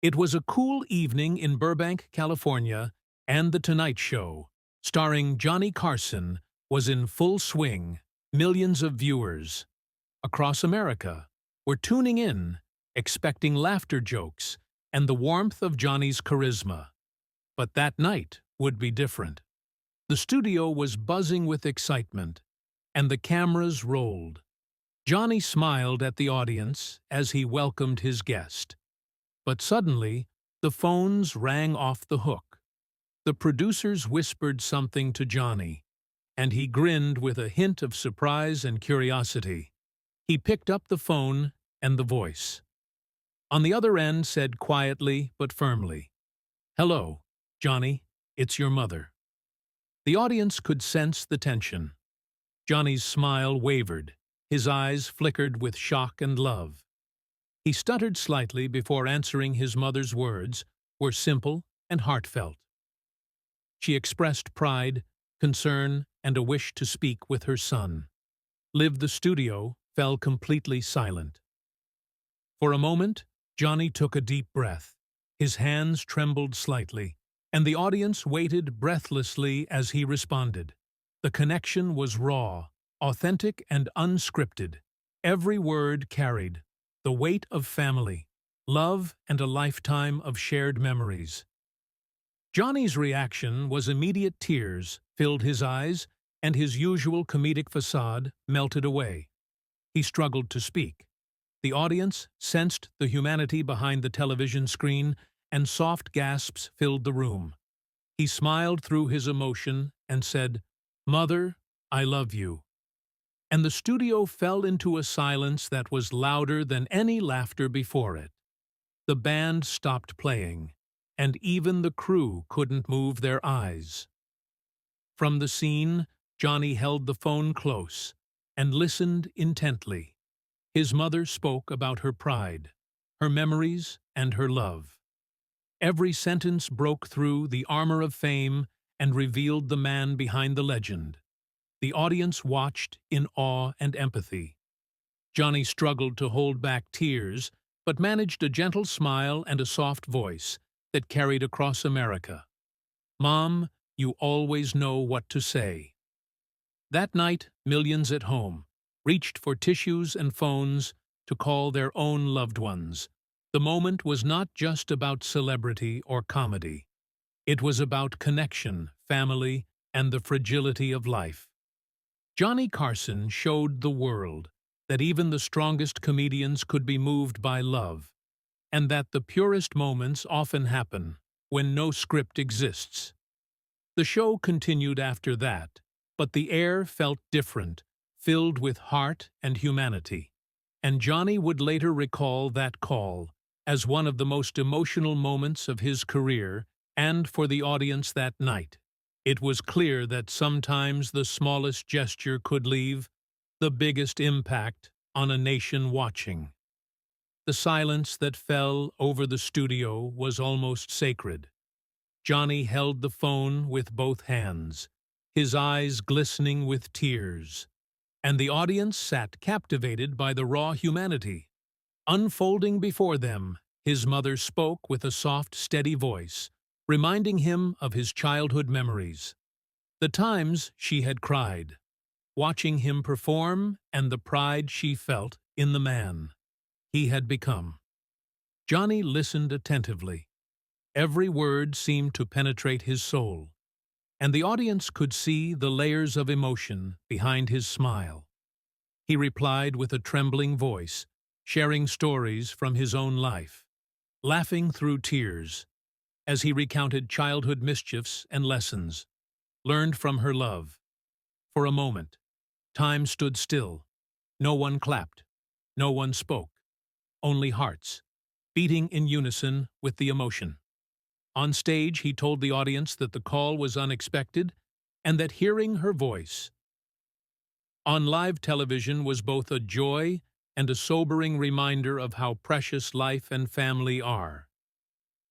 It was a cool evening in Burbank, California, and The Tonight Show, starring Johnny Carson, was in full swing. Millions of viewers across America were tuning in, expecting laughter jokes and the warmth of Johnny's charisma. But that night would be different. The studio was buzzing with excitement, and the cameras rolled. Johnny smiled at the audience as he welcomed his guest. But suddenly, the phones rang off the hook. The producers whispered something to Johnny, and he grinned with a hint of surprise and curiosity. He picked up the phone, and the voice on the other end said quietly but firmly, "Hello, Johnny, it's your mother." The audience could sense the tension. Johnny's smile wavered, his eyes flickered with shock and love. He stuttered slightly before answering. His mother's words were simple and heartfelt. She expressed pride, concern, and a wish to speak with her son. The studio fell completely silent. For a moment, Johnny took a deep breath. His hands trembled slightly, and the audience waited breathlessly as he responded. The connection was raw, authentic, and unscripted. Every word carried the weight of family, love, and a lifetime of shared memories. Johnny's reaction was immediate. Tears filled his eyes, and his usual comedic facade melted away. He struggled to speak. The audience sensed the humanity behind the television screen, and soft gasps filled the room. He smiled through his emotion and said, "Mother, I love you." And the studio fell into a silence that was louder than any laughter before it. The band stopped playing, and even the crew couldn't move their eyes. From the scene, Johnny held the phone close and listened intently. His mother spoke about her pride, her memories, and her love. Every sentence broke through the armor of fame and revealed the man behind the legend. The audience watched in awe and empathy. Johnny struggled to hold back tears, but managed a gentle smile and a soft voice that carried across America. "Mom, you always know what to say." That night, millions at home reached for tissues and phones to call their own loved ones. The moment was not just about celebrity or comedy. It was about connection, family, and the fragility of life. Johnny Carson showed the world that even the strongest comedians could be moved by love, and that the purest moments often happen when no script exists. The show continued after that, but the air felt different, filled with heart and humanity. And Johnny would later recall that call as one of the most emotional moments of his career, and for the audience that night. It was clear that sometimes the smallest gesture could leave the biggest impact on a nation watching. The silence that fell over the studio was almost sacred. Johnny held the phone with both hands, his eyes glistening with tears, and the audience sat captivated by the raw humanity. Unfolding before them, his mother spoke with a soft, steady voice, reminding him of his childhood memories. The times she had cried, watching him perform, and the pride she felt in the man he had become. Johnny listened attentively. Every word seemed to penetrate his soul, and the audience could see the layers of emotion behind his smile. He replied with a trembling voice, sharing stories from his own life, laughing through tears as he recounted childhood mischiefs and lessons learned from her love. For a moment, time stood still. No one clapped, no one spoke, only hearts, beating in unison with the emotion. On stage, he told the audience that the call was unexpected and that hearing her voice on live television was both a joy and a sobering reminder of how precious life and family are.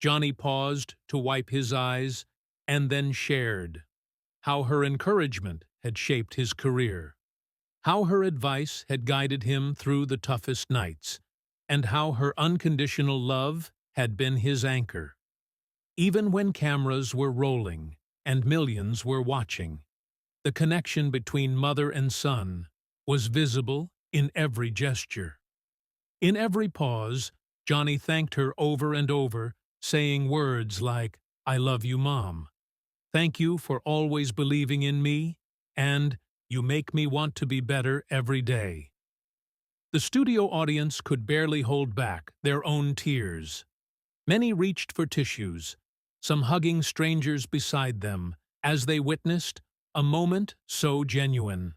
Johnny paused to wipe his eyes and then shared how her encouragement had shaped his career, how her advice had guided him through the toughest nights, and how her unconditional love had been his anchor. Even when cameras were rolling and millions were watching, the connection between mother and son was visible in every gesture. In every pause, Johnny thanked her over and over, saying words like, "I love you, Mom. Thank you for always believing in me," and "You make me want to be better every day." The studio audience could barely hold back their own tears. Many reached for tissues, some hugging strangers beside them, as they witnessed a moment so genuine.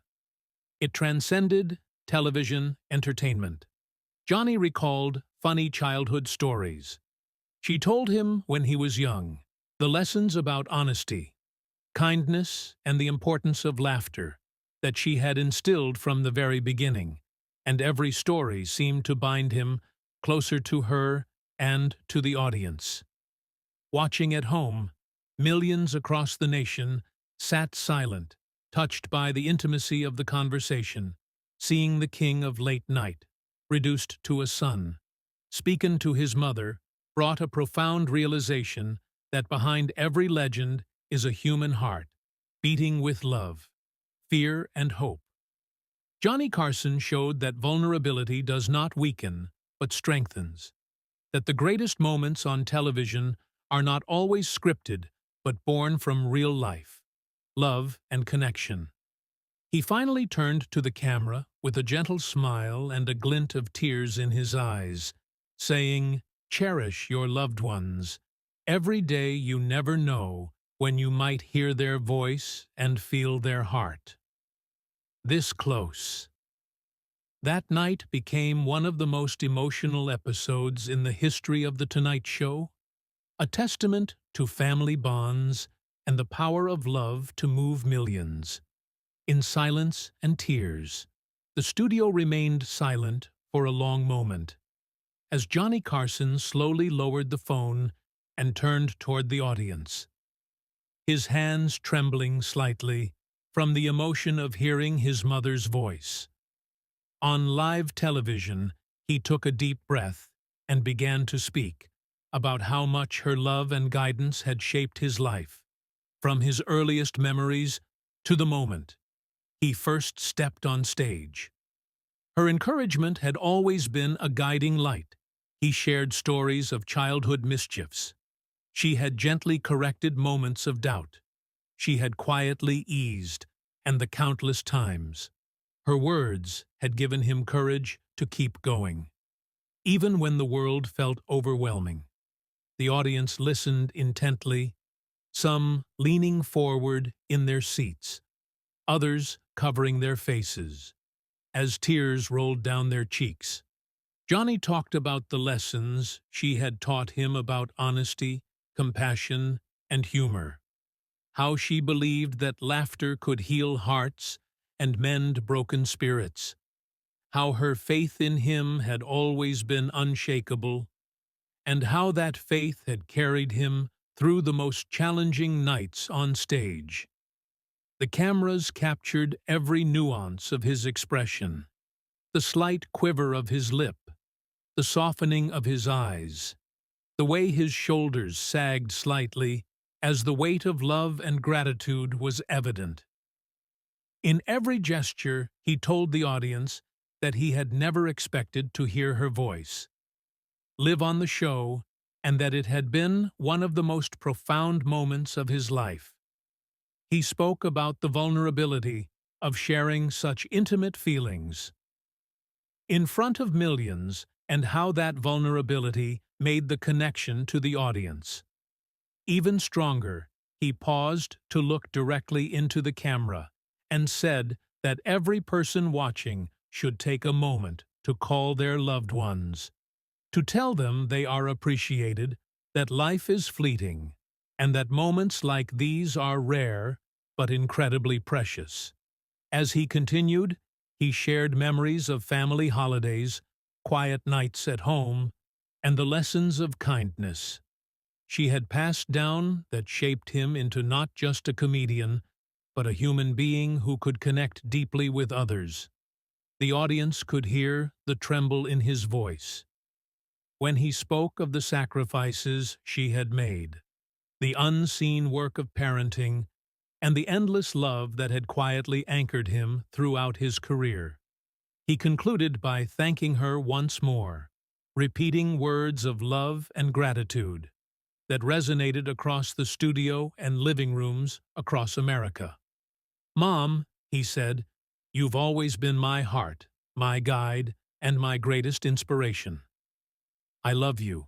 It transcended television entertainment. Johnny recalled funny childhood stories. She told him when he was young, the lessons about honesty, kindness, and the importance of laughter that she had instilled from the very beginning, and every story seemed to bind him closer to her and to the audience. Watching at home, millions across the nation sat silent, touched by the intimacy of the conversation, seeing the king of late night, reduced to a son, speaking to his mother, brought a profound realization that behind every legend is a human heart, beating with love, fear, and hope. Johnny Carson showed that vulnerability does not weaken, but strengthens, that the greatest moments on television are not always scripted, but born from real life, love, and connection. He finally turned to the camera with a gentle smile and a glint of tears in his eyes, saying, "Cherish your loved ones. Every day you never know when you might hear their voice and feel their heart." This close. That night became one of the most emotional episodes in the history of The Tonight Show, a testament to family bonds and the power of love to move millions. In silence and tears, the studio remained silent for a long moment, as Johnny Carson slowly lowered the phone and turned toward the audience, his hands trembling slightly from the emotion of hearing his mother's voice. On live television, he took a deep breath and began to speak about how much her love and guidance had shaped his life, from his earliest memories to the moment he first stepped on stage. Her encouragement had always been a guiding light. He shared stories of childhood mischiefs. She had gently corrected moments of doubt. She had quietly eased, and the countless times her words had given him courage to keep going. Even when the world felt overwhelming, the audience listened intently, some leaning forward in their seats, others covering their faces, as tears rolled down their cheeks. Johnny talked about the lessons she had taught him about honesty, compassion, and humor, how she believed that laughter could heal hearts and mend broken spirits, how her faith in him had always been unshakable, and how that faith had carried him through the most challenging nights on stage. The cameras captured every nuance of his expression, the slight quiver of his lip, the softening of his eyes, the way his shoulders sagged slightly as the weight of love and gratitude was evident. In every gesture, he told the audience that he had never expected to hear her voice, live on the show, and that it had been one of the most profound moments of his life. He spoke about the vulnerability of sharing such intimate feelings in front of millions and how that vulnerability made the connection to the audience even stronger. He paused to look directly into the camera and said that every person watching should take a moment to call their loved ones, to tell them they are appreciated, that life is fleeting, and that moments like these are rare but incredibly precious. As he continued, he shared memories of family holidays, quiet nights at home, and the lessons of kindness she had passed down that shaped him into not just a comedian, but a human being who could connect deeply with others. The audience could hear the tremble in his voice when he spoke of the sacrifices she had made, the unseen work of parenting, and the endless love that had quietly anchored him throughout his career. He concluded by thanking her once more, repeating words of love and gratitude that resonated across the studio and living rooms across America. "Mom," he said, "you've always been my heart, my guide, and my greatest inspiration. I love you."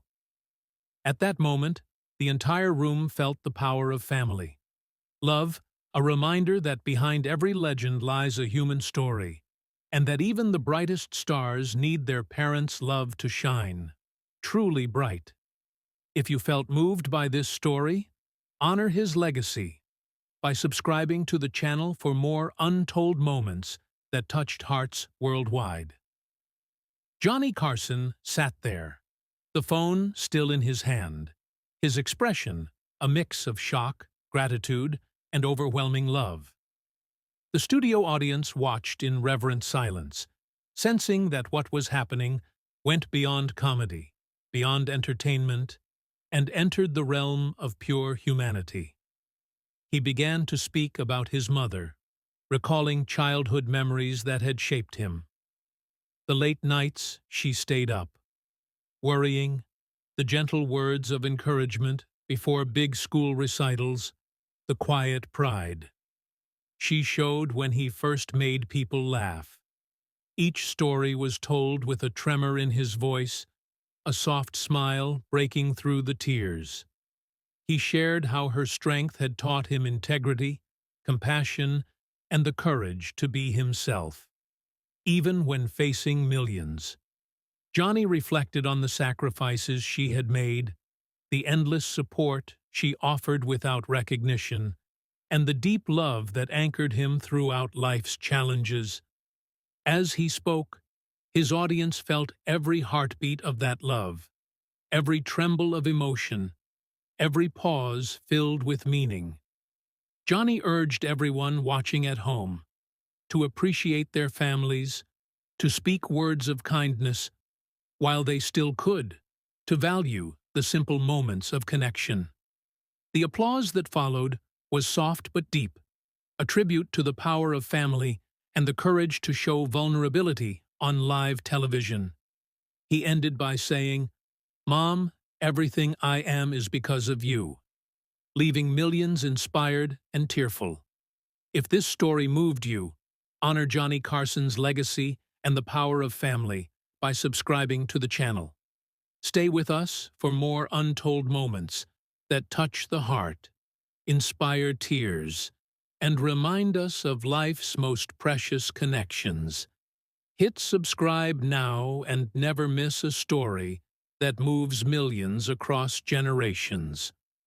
At that moment, the entire room felt the power of family. Love, a reminder that behind every legend lies a human story, and that even the brightest stars need their parents' love to shine truly bright. If you felt moved by this story, honor his legacy by subscribing to the channel for more untold moments that touched hearts worldwide. Johnny Carson sat there, the phone still in his hand, his expression a mix of shock, gratitude, and overwhelming love. The studio audience watched in reverent silence, sensing that what was happening went beyond comedy, beyond entertainment, and entered the realm of pure humanity. He began to speak about his mother, recalling childhood memories that had shaped him. The late nights she stayed up, worrying, the gentle words of encouragement before big school recitals, the quiet pride she showed when he first made people laugh. Each story was told with a tremor in his voice, a soft smile breaking through the tears. He shared how her strength had taught him integrity, compassion, and the courage to be himself, even when facing millions. Johnny reflected on the sacrifices she had made, the endless support she offered without recognition, and the deep love that anchored him throughout life's challenges. As he spoke, his audience felt every heartbeat of that love, every tremble of emotion, every pause filled with meaning. Johnny urged everyone watching at home to appreciate their families, to speak words of kindness while they still could, to value the simple moments of connection. The applause that followed was soft but deep, a tribute to the power of family and the courage to show vulnerability on live television. He ended by saying, "Mom, everything I am is because of you," leaving millions inspired and tearful. If this story moved you, honor Johnny Carson's legacy and the power of family by subscribing to the channel. Stay with us for more untold moments that touch the heart, inspire tears, and remind us of life's most precious connections. Hit subscribe now and never miss a story that moves millions across generations.